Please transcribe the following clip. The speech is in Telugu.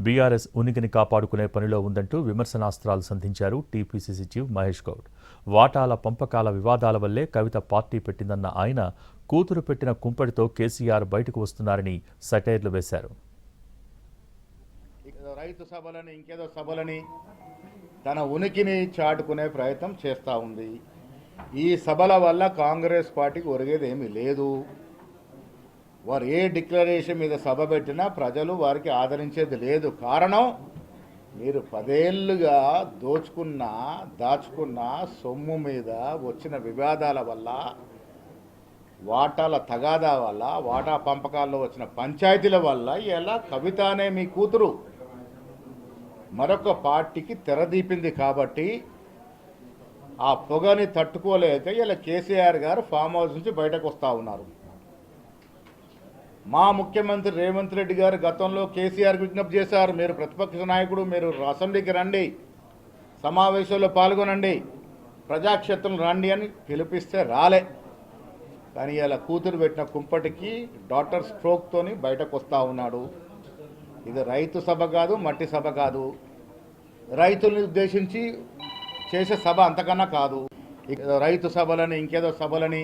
బీఆర్ఎస్ ఉనికిని కాపాడుకునే పనిలో ఉందంటూ విమర్శనాస్త్రాలు సంధించారు టీపీసీసీ చీఫ్ మహేష్ గౌడ్. వాటాల పంపకాల వివాదాల వల్లే కవిత పార్టీ పెట్టిందన్న ఆయన కూతురు పెట్టిన కుంపటితో కేసీఆర్ బయటకు వస్తున్నారని సెటైర్లు వేశారు. రైతు సభలని ఇంకేదో సభలని తన ఉనికిని చాటుకునే ప్రయత్నం చేస్తూ ఉంది. ఈ సభల వల్ల కాంగ్రెస్ పార్టీకి ఒరిగేది ఏమీ లేదు. వారు ఏ డిక్లరేషన్ మీద సభ పెట్టినా ప్రజలు వారికి ఆదరించేది లేదు. కారణం మీరు 10 ఏళ్లుగా దాచుకున్న సొమ్ము మీద వచ్చిన వివాదాల వల్ల, వాటాల తగాదా వల్ల, వాటా పంపకాల్లో వచ్చిన పంచాయతీల వల్ల ఇలా కవిత అనే మీ కూతురు మరొక పార్టీకి తెరదీపింది. కాబట్టి ఆ పొగని తట్టుకోలేక ఇలా కేసీఆర్ గారు ఫామ్ హౌస్ నుంచి బయటకు వస్తూ ఉన్నారు. మా ముఖ్యమంత్రి రేవంత్ రెడ్డి గారు గతంలో కేసీఆర్ విజ్ఞప్తి చేశారు, మీరు ప్రతిపక్ష నాయకుడు, మీరు అసెంబ్లీకి రండి, సమావేశంలో పాల్గొనండి, ప్రజాక్షేత్రం రండి అని పిలిపిస్తే రాలే. కానీ ఇలా కూతురు పెట్టిన కుంపటికి డాక్టర్ స్ట్రోక్తోని బయటకు వస్తూ ఉన్నాడు. ఇది రైతు సభ కాదు, మట్టి సభ కాదు, రైతుల్ని ఉద్దేశించి చేసే సభ అంతకన్నా కాదు. రైతు సభలని ఇంకేదో సభలని